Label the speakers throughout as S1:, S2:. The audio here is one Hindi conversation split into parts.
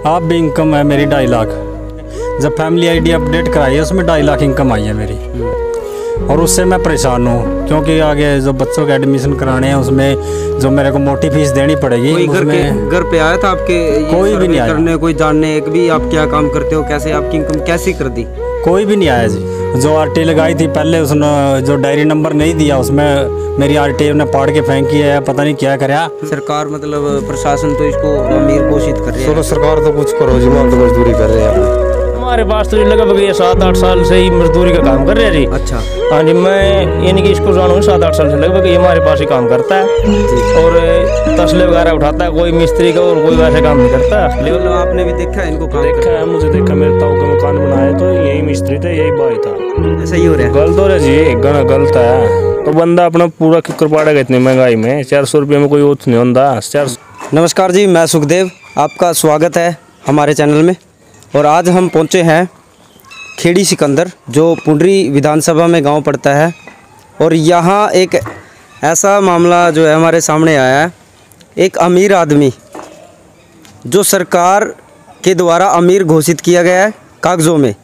S1: आप भी इनकम है मेरी 2.5 लाख। जब फैमिली आईडी अपडेट कराई है उसमें 2.5 लाख इनकम आई है मेरी, और उससे मैं परेशान हूँ क्योंकि आगे जो बच्चों के एडमिशन कराने हैं उसमें जो मेरे को मोटी फीस देनी पड़ेगी।
S2: कोई घर पे आया था आपके?
S1: कोई भी नहीं आया
S2: करने, कोई जानने एक भी आप क्या काम करते हो, कैसे आपकी इनकम कैसे कर दी?
S1: कोई भी नहीं आया जी। जो आरटी लगाई थी पहले उसने जो डायरी नंबर नहीं दिया उसमें मेरी आरटी ने पाड़ के फेंकी है, पता नहीं क्या कराया।
S2: सरकार मतलब प्रशासन तो इसको अमीर घोषित कर रही है।
S3: चलो सरकार तो कुछ करो जी, हम तो मजदूरी कर रहे हैं।
S4: हमारे पास तो लगभग ये 7-8 साल से ही मजदूरी का काम कर रहे हैं जी।
S2: अच्छा।
S4: हाँ जी, मैं यानी कि इसको जानूँ 7-8 साल से लगभग ये हमारे पास ही काम करता है और तसले वगैरह उठाता है। कोई मिस्त्री का और कोई वैसे काम नहीं करता।
S2: लेकिन आपने भी देखा है इनको काम?
S4: देखा है, मुझे देखा, मेरे ताऊ का मकान बनाया तो यही मिस्त्री था, यही भाई था।
S2: ऐसा ही हो रहा है?
S4: गलत हो रहा है जी, गलत है तो बंदा अपना पूरा किकर पाड़ेगा इतनी महंगाई में। 400 रुपये में कोई ओथ नहीं होता।
S2: नमस्कार जी, मैं सुखदेव, आपका स्वागत है हमारे चैनल में। और आज हम पहुंचे हैं खेड़ी सिकंदर, जो पुंडरी विधानसभा में गांव पड़ता है। और यहाँ एक ऐसा मामला जो है हमारे सामने आया है। एक अमीर आदमी जो सरकार के द्वारा अमीर घोषित किया गया है कागज़ों में,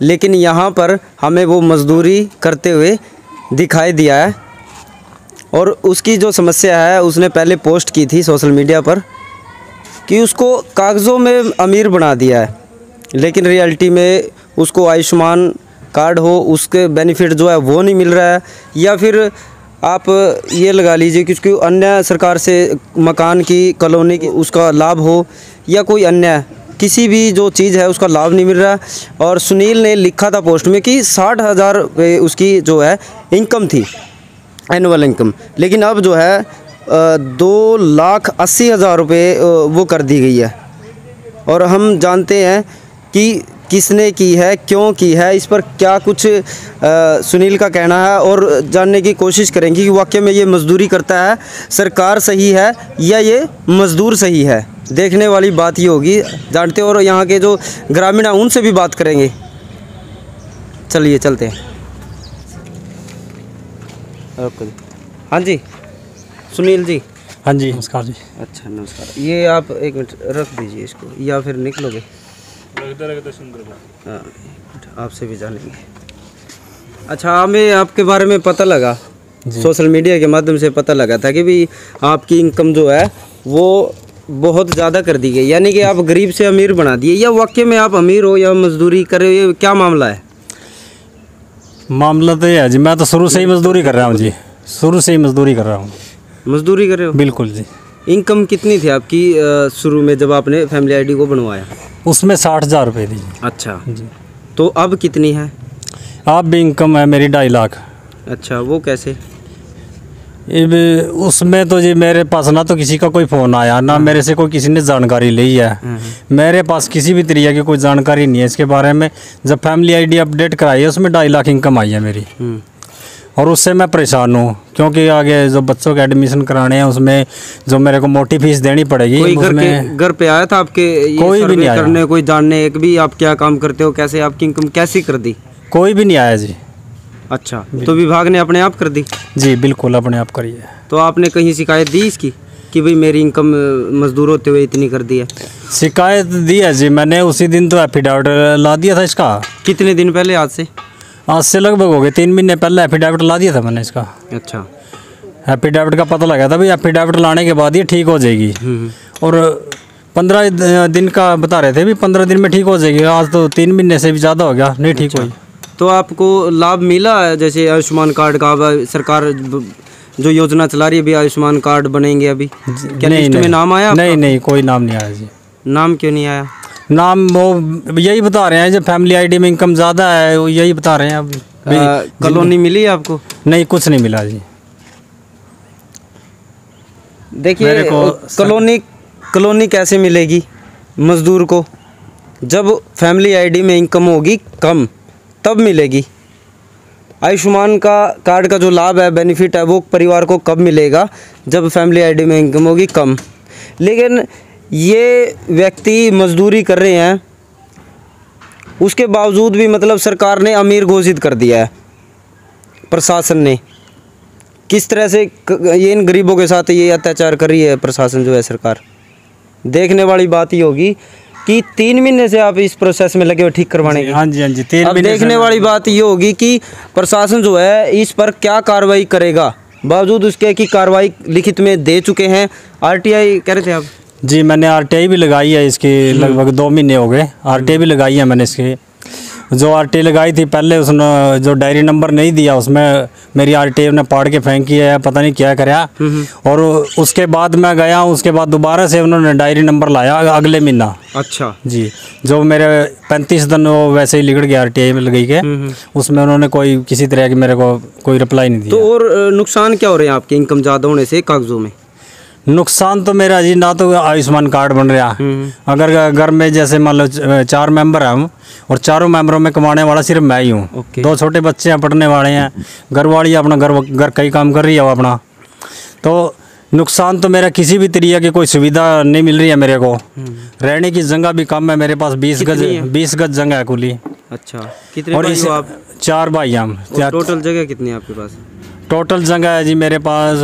S2: लेकिन यहाँ पर हमें वो मजदूरी करते हुए दिखाई दिया है। और उसकी जो समस्या है उसने पहले पोस्ट की थी सोशल मीडिया पर कि उसको कागज़ों में अमीर बना दिया है, लेकिन रियलिटी में उसको आयुष्मान कार्ड हो उसके बेनिफिट जो है वो नहीं मिल रहा है। या फिर आप ये लगा लीजिए कि उसकी अन्य सरकार से मकान की कॉलोनी की उसका लाभ हो, या कोई अन्य किसी भी जो चीज़ है उसका लाभ नहीं मिल रहा है। और सुनील ने लिखा था पोस्ट में कि 60,000 उसकी जो है इनकम थी, एनुअल इनकम, लेकिन अब जो है 2,80,000 रुपये वो कर दी गई है। और हम जानते हैं कि किसने की है, क्यों की है, इस पर क्या कुछ सुनील का कहना है, और जानने की कोशिश करेंगे कि वाकई में ये मजदूरी करता है, सरकार सही है या ये मज़दूर सही है। देखने वाली बात ये होगी, जानते हो। और यहाँ के जो ग्रामीण हैं उनसे भी बात करेंगे। चलिए चलते हैं। हाँ जी सुनील जी।
S1: हाँ जी नमस्कार जी।
S2: अच्छा नमस्कार। ये आप एक मिनट रख दीजिए इसको, या फिर निकलोगे? हाँ, आपसे भी जानेंगे। अच्छा, हमें आपके बारे में पता लगा, सोशल मीडिया के माध्यम से पता लगा था कि भी आपकी इनकम जो है वो बहुत ज़्यादा कर दी गई, यानी कि आप गरीब से अमीर बना दिए। या वाकई में आप अमीर हो या मजदूरी कर रहे हो, ये क्या मामला है?
S1: मामला तो ये है जी, मैं तो शुरू से ही मजदूरी कर रहा हूँ जी, शुरू से ही मजदूरी कर रहा हूँ।
S2: मजदूरी कर रहे हो?
S1: बिल्कुल जी।
S2: इनकम कितनी थी आपकी शुरू में जब आपने फैमिली आईडी को बनवाया?
S1: उसमें 60,000 रुपये थी।
S2: अच्छा
S1: जी।
S2: तो अब कितनी है?
S1: आप भी इनकम है मेरी 2.5 लाख।
S2: अच्छा, वो कैसे?
S1: उसमें तो जी मेरे पास ना तो किसी का कोई फ़ोन आया, ना मेरे से कोई किसी ने जानकारी ली है। मेरे पास किसी भी तरीके की कोई जानकारी नहीं है इसके बारे में। जब फैमिली आईडी अपडेट कराई है उसमें 2.5 लाख इनकम आई है मेरी, और उससे मैं परेशान हूँ क्योंकि आगे जो बच्चों के एडमिशन कराने हैं उसमें जो मेरे को मोटी फीस देनी पड़ेगी।
S2: कोई घर पे आया था आपके?
S1: कोई भी नहीं आया
S2: करने, कोई जानने एक भी आप क्या काम करते हो, कैसे आपकी इनकम कैसी कर दी?
S1: कोई भी नहीं आया जी।
S2: अच्छा, तो विभाग ने अपने आप कर दी?
S1: जी बिल्कुल, अपने आप करिए।
S2: तो आपने कहीं शिकायत दी इसकी कि भाई मेरी इनकम मजदूर होते हुए इतनी कर दी है? शिकायत
S1: दी है जी मैंने, उसी दिन तो एफिडेविट ला दिया था इसका।
S2: कितने दिन पहले? आज से लगभग
S1: हो गए 3 महीने पहले एफिडेविट ला दिया था मैंने इसका।
S2: अच्छा,
S1: एफिडेविट का पता लगा था भाई एफिडेविट लाने के बाद ये ठीक हो जाएगी, और 15 दिन का बता रहे थे भी 15 दिन में ठीक हो जाएगी। आज तो 3 महीने से भी ज़्यादा हो गया, नहीं ठीक हुई।
S2: तो आपको लाभ मिला जैसे आयुष्मान कार्ड का? सरकार जो योजना चला रही है, अभी आयुष्मान कार्ड बनेंगे अभी, क्या लिस्ट में नाम आया?
S1: नहीं कोई नाम नहीं आया जी।
S2: नाम क्यों नहीं आया?
S1: नाम वो यही बता रहे हैं जब फैमिली आईडी में इनकम ज़्यादा है, वो यही बता रहे हैं। अब
S2: कॉलोनी मिली आपको?
S1: नहीं, कुछ नहीं मिला जी।
S2: देखिए, कॉलोनी कैसे मिलेगी मजदूर को? जब फैमिली आईडी में इनकम होगी कम तब मिलेगी। आयुष्मान का कार्ड का जो लाभ है, बेनिफिट है, वो परिवार को कब मिलेगा? जब फैमिली आईडी में इनकम होगी कम। लेकिन ये व्यक्ति मजदूरी कर रहे हैं, उसके बावजूद भी मतलब सरकार ने अमीर घोषित कर दिया है प्रशासन ने। किस तरह से ये इन गरीबों के साथ ये अत्याचार कर रही है प्रशासन जो है सरकार। देखने वाली बात ही होगी कि 3 महीने से आप इस प्रोसेस में लगे हो ठीक करवाने के।
S1: हाँ जी हाँ जी 3
S2: अब
S1: महीने
S2: देखने
S1: से
S2: वाली बात ये होगी कि प्रशासन जो है इस पर क्या कार्रवाई करेगा, बावजूद उसके कि कार्रवाई लिखित में दे चुके हैं। आरटीआई कह रहे थे आप?
S1: जी मैंने आरटीआई भी लगाई है इसकी, लगभग 2 महीने हो गए। आरटीआई भी लगाई है मैंने इसकी। जो आरटीआई लगाई थी पहले उसने जो डायरी नंबर नहीं दिया, उसमें मेरी आरटीआई ने पाड़ के फेंकी है, पता नहीं क्या कराया। और उसके बाद मैं गया, उसके बाद दोबारा से उन्होंने डायरी नंबर लाया अगले महीना।
S2: अच्छा
S1: जी, जो मेरे 35 दिन वो वैसे ही लिखड़ गया आरटीआई में लगी के, उसमें उन्होंने कोई किसी तरह की मेरे को कोई रिप्लाई नहीं
S2: तो
S1: दिया।
S2: और नुकसान क्या हो रहे हैं आपके इनकम ज़्यादा होने से कागजों में?
S1: नुकसान तो मेरा जी, ना तो आयुष्मान कार्ड बन रहा। अगर घर में जैसे मान लो 4 मेंबर हैं हम, और चारों मेंबरों में कमाने वाला सिर्फ मैं ही हूँ। 2 छोटे बच्चे हैं, पढ़ने वाले हैं, घरवाली अपना घर का ही काम कर रही है वो अपना। तो नुकसान तो मेरा किसी भी तरीके की कोई सुविधा नहीं मिल रही है मेरे को। रहने की जगह भी कम है मेरे पास, 20 गज जगह है कुली।
S2: अच्छा, कितने
S1: और
S2: भाई
S1: इस
S2: हो आप?
S1: 4 भाई हैं हम।
S2: टोटल जगह कितनी है आपके पास?
S1: टोटल जगह है जी मेरे पास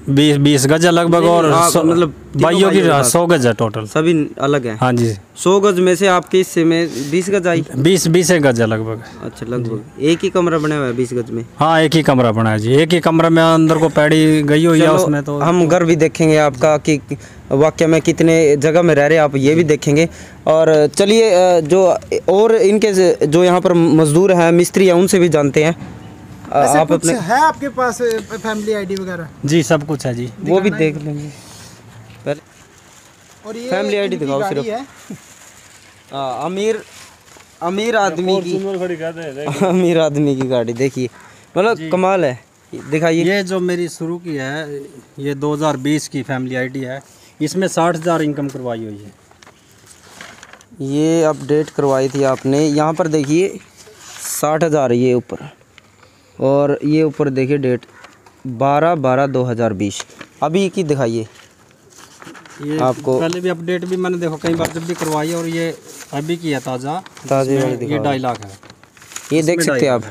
S1: 20 गज है लगभग। और
S2: मतलब
S1: भाइयों की 100 गज है टोटल।
S2: सभी अलग है?
S1: हाँ जी।
S2: 100 गज में से आपके हिस्से में 20 गज आई?
S1: 20 गज है लगभग।
S2: अच्छा, लगभग एक ही कमरा बना हुआ है 20 गज में?
S1: हाँ, एक ही कमरा बना है जी। एक ही कमरे में अंदर को पैड़ी गई हुई है उसमें। तो
S2: हम घर भी देखेंगे आपका कि वाकई में कितने जगह में रह रहे हैं आप, ये भी देखेंगे। और चलिए जो और इनके जो यहाँ पर मजदूर हैं, मिस्त्री हैं, उनसे भी जानते हैं। आप अपने
S5: है आपके पास फैमिली आईडी वगैरह?
S1: जी सब कुछ है जी।
S2: वो भी देख लेंगे पहले।
S5: और ये
S2: फैमिली आईडी दिखाओ सिर्फ। अमीर आदमी की अमीर आदमी की गाड़ी देखिए, मतलब कमाल है। दिखाइए।
S1: ये जो मेरी शुरू की है, ये 2020 की फैमिली आईडी है। इसमें 60,000 इनकम करवाई हुई है।
S2: ये अपडेट करवाई थी आपने। यहाँ पर देखिए 60,000 ये ऊपर, और ये ऊपर देखिए डेट 12/12/2020। अभी की दिखाइए
S1: ये
S2: आपको।
S1: पहले भी अपडेट भी मैंने देखो कई बार जब भी करवाई है, और ये अभी की है ताज़ा।
S2: ताज़े वाली
S1: ये
S2: दिखाओ।
S1: 2.5 लाख है।
S2: ये देख सकते हैं आप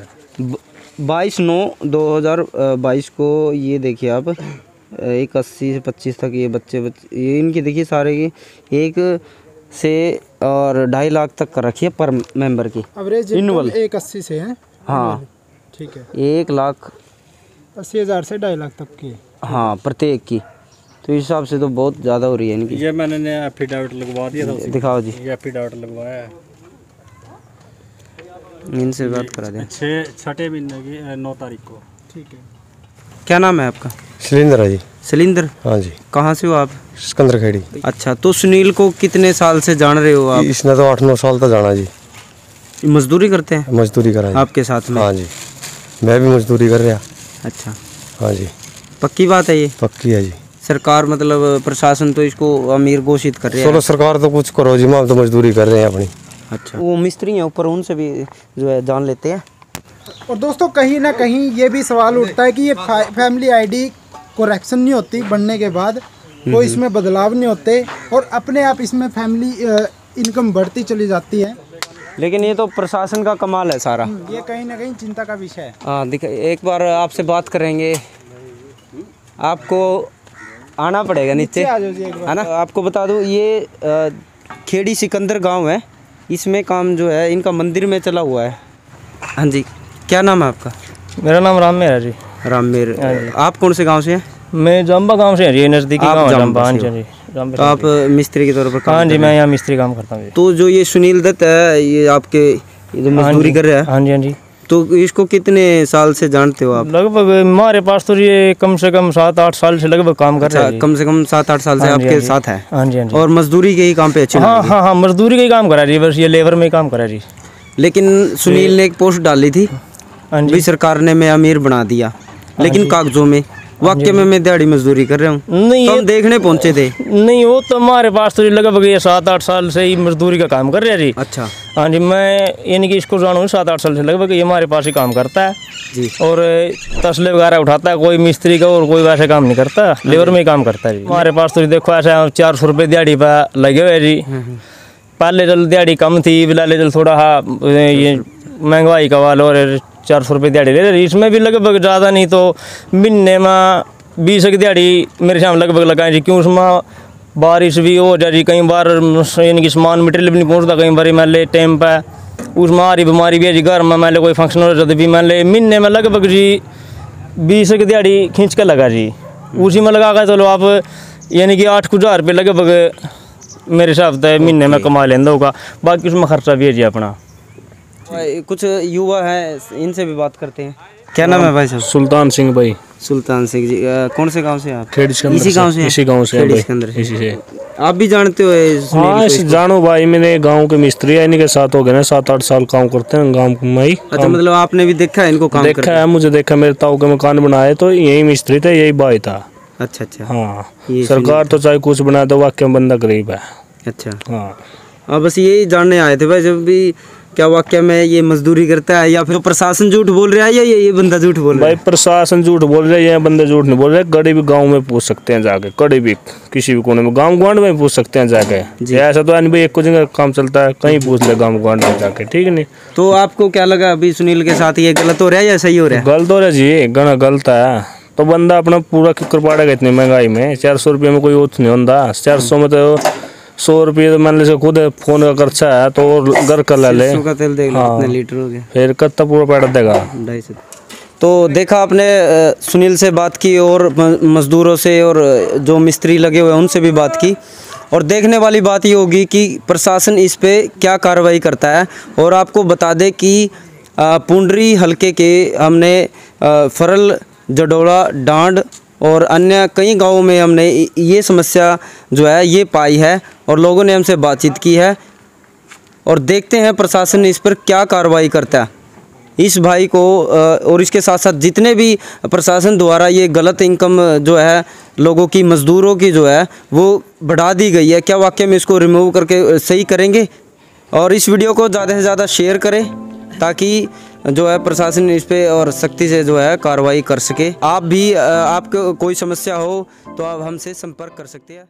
S2: 22/9/2022 को। ये देखिए आप 180 से 25 तक ये बच्चे ये इनकी देखिए सारे की 1 से और 2.5 लाख तक कर रखी है पर मेंबर की।
S5: एवरेज
S2: इनवल
S5: 180 से है।
S2: हाँ
S5: ठीक है।
S2: 1,80,000
S5: से 2.5 लाख तक की।
S2: हाँ प्रत्येक की। तो इस हिसाब से तो बहुत ज़्यादा हो रही है इनकी।
S1: ये मैंने एफिडेविट लगवा दिया था उसी
S2: दिखाओ जी।
S1: ये एफिडेविट लगवाया है।
S2: इनसे बात करा दें।
S1: 6 महीने की 9 तारीख को।
S5: ठीक है।
S2: क्या नाम है आपका?
S3: सिलेंडर है जी।
S2: सिलेंडर?
S3: हाँ जी।
S2: कहाँ से हो आप?
S3: सिकंदर खेड़ी।
S2: अच्छा, तो सुनील को कितने साल से जान रहे हो आप?
S3: इसने तो 8-9 साल तक जाना जी।
S2: मजदूरी करते हैं?
S3: मजदूरी करा जी।
S2: आपके साथ में?
S3: हाँ जी, मैं भी मजदूरी कर रहा।
S2: अच्छा,
S3: हाँ जी,
S2: पक्की बात है ये?
S3: पक्की है जी।
S2: सरकार मतलब प्रशासन तो इसको अमीर घोषित कर रही है।
S3: चलो सरकार तो कुछ करो जी, हम तो मजदूरी कर रहे हैं अपनी।
S2: अच्छा, वो मिस्त्री हैं ऊपर, उनसे भी जो है जान लेते हैं।
S5: और दोस्तों कहीं ना कहीं ये भी सवाल उठता है कि ये फैमिली आईडी करेक्शन नहीं होती बनने के बाद, कोई इसमें बदलाव नहीं होते और अपने आप इसमें फैमिली इनकम बढ़ती चली जाती है।
S2: लेकिन ये तो प्रशासन का कमाल है सारा।
S5: ये कहीं ना कहीं चिंता का विषय है।
S2: हाँ एक बार आपसे बात करेंगे। आपको आना पड़ेगा नीचे,
S5: आ जाओ जी एक बार।
S2: है ना। आपको बता दूँ ये खेड़ी सिकंदर गांव है। इसमें काम जो है इनका मंदिर में चला हुआ है। हाँ जी, क्या नाम है आपका?
S4: मेरा नाम राममेर है जी।
S2: राममेर। आप कौन से गांव से हैं?
S4: मैं जम्बा गांव से है जी, नज़दीकी
S2: आप
S4: गांव है
S2: जम्बा
S4: जम्बा। हाँ
S2: से
S4: जी,
S2: हो।
S4: हाँ जी, जम्बा
S2: तो
S4: से।
S2: आप मिस्त्री के तौर पर काम
S4: हाँ जी,
S2: कर रहे
S4: मैं
S2: हैं।
S4: यहाँ मिस्त्री काम करता हूँ जी।
S2: तो जो ये सुनील दत्त है, ये आपके ये जो मजदूरी कर रहा है,
S4: हाँ जी, हाँ जी।
S2: तो इसको कितने साल से जानते हो आप?
S4: लगभग हमारे पास तो ये कम से कम 7-8 साल से लगभग काम कर रहा है जी।
S2: कम से कम 7-8 साल से
S4: हाँ जी,
S2: आपके
S4: हाँ जी।
S2: साथ है।
S4: हाँ जी, हाँ जी।
S2: और मजदूरी के ही काम पे अच्छे
S4: हाँ
S2: लगे।
S4: हाँ हाँ, मजदूरी का ही काम करा रही है, बस ये लेबर में ही काम करा रही है।
S2: लेकिन सुनील ने एक पोस्ट डाली थी,
S4: हाँ जी।
S2: भी सरकार ने मैं अमीर बना दिया, लेकिन कागजों में वाकई में मैं दिहाड़ी मजदूरी कर रहा हूँ।
S4: नहीं,
S2: तो हम देखने पहुंचे थे।
S4: नहीं, वो तो हमारे पास तो लगभग ये 7-8 साल से ही मजदूरी का काम कर रहा है जी।
S2: अच्छा
S4: हाँ जी, मैं यानी कि इसको जानूँ 7-8 साल से लगभग ये हमारे पास ही काम करता है
S2: जी।
S4: और तसले वगैरह उठाता है। कोई मिस्त्री का और कोई वैसे काम नहीं करता, लेबर में ही काम करता है जी। हमारे पास तो देखो ऐसा 400 रुपये दिहाड़ी पर लगे हुए जी। पहले चल दिहाड़ी कम थी, बिलाले चल थोड़ा ये महंगाई का वाल और 400 रुपये दिहाड़ी ले रही। इसमें भी लगभग ज़्यादा नहीं तो महीने में 20 की दिहाड़ी मेरे सामने लगभग लगाए जी। क्यों उसमें बारिश भी हो जा रही, कई बार यानी कि सामान मटेरियल भी नहीं पहुँचता, कई बार मान ले टाइम पे उसमें हमारी बीमारी भी है जी, घर में मान ले कोई फंक्शन हो जाता भी मान ले महीने में लगभग जी 20 की दिहाड़ी खींच के लगा जी, उसी में लगा कर चलो आप यानी कि 8,000 रुपये लगभग मेरे हिसाब से महीने में कमा लेंदा होगा, बाकी उसमें खर्चा भी है जी अपना।
S2: कुछ युवा हैं, इनसे भी बात करते हैं। क्या नाम है भाई साहब?
S6: सुल्तान सिंह भाई।
S2: सुल्तान सिंह जी, कौन से गांव से आप?
S6: खेड़ी सिकंदर
S2: इसी गांव से?
S6: इसी गांव से
S2: खेड़ी
S6: भाई,
S2: सिकंदर से।
S6: इसी से।
S2: आप भी जानते हो सुनील
S6: हाँ
S2: को?
S6: इस जानो भाई, मैंने गांव के मिस्त्री है, इन्हीं के साथ हो गए ना 7-8 साल काम करते हैं गांव में ही।
S2: अच्छा, मतलब आपने भी देखा है इनको काम करते?
S6: देखा है, मुझे देखा, मेरे ताऊ के मकान बनाए तो यही मिस्त्री थे, यही भाई था।
S2: अच्छा अच्छा।
S6: हाँ,
S2: ये
S6: सरकार तो चाहे कुछ बनाए तो वाकई में बंदा गरीब है।
S2: अच्छा
S6: हाँ,
S2: बस यही जानने आए थे भाई, जब भी क्या वाकई में ये मजदूरी करता है या फिर प्रशासन झूठ बोल रहा है या ये बंदा झूठ बोल रहा
S6: भाई प्रशासन झूठ बोल रहे हैं, बंदे झूठ नहीं बोल रहे। कड़ी भी गांव में पूछ सकते हैं जाके, कड़ी भी किसी भी कोने में, गांव गुआंढ में पूछ सकते हैं जाके। ऐसा तो नहीं भाई एक को जगह काम चलता है, कहीं पूछ ले गांव गुआंढ में जाके, ठीक नहीं।
S2: तो आपको क्या लगा अभी सुनील के साथ ये गलत हो रहा है या सही हो रहा है?
S6: गलत हो रहा है जी, गना गलत है। तो बंदा अपना पूरा किकर पाड़ेगा इतनी महंगाई में। 400 रुपये में कोई उठ नहीं होता, 400 में तो 100 रुपये तो मान लीजिए खुद फोन का खर्चा है तो घर का ले ले।
S2: 100 का तेल देख लो कितने लीटर हो गया,
S6: फिर कितना पूरा पैड़ा देगा?
S2: 250। तो देखा आपने, सुनील से बात की और मजदूरों से और जो मिस्त्री लगे हुए हैं उनसे भी बात की, और देखने वाली बात ये होगी कि प्रशासन इस पे क्या कार्रवाई करता है। और आपको बता दें कि पुंडरी हलके के हमने फरल, जडोला, डांड और अन्य कई गांवों में हमने ये समस्या जो है ये पाई है और लोगों ने हमसे बातचीत की है, और देखते हैं प्रशासन इस पर क्या कार्रवाई करता है। इस भाई को और इसके साथ साथ जितने भी प्रशासन द्वारा ये गलत इनकम जो है लोगों की, मज़दूरों की जो है वो बढ़ा दी गई है, क्या वाकई में इसको रिमूव करके सही करेंगे? और इस वीडियो को ज़्यादा से ज़्यादा शेयर करें ताकि जो है प्रशासन इस पे और सख्ती से जो है कार्रवाई कर सके। आप भी आपको कोई समस्या हो तो आप हमसे संपर्क कर सकते हैं।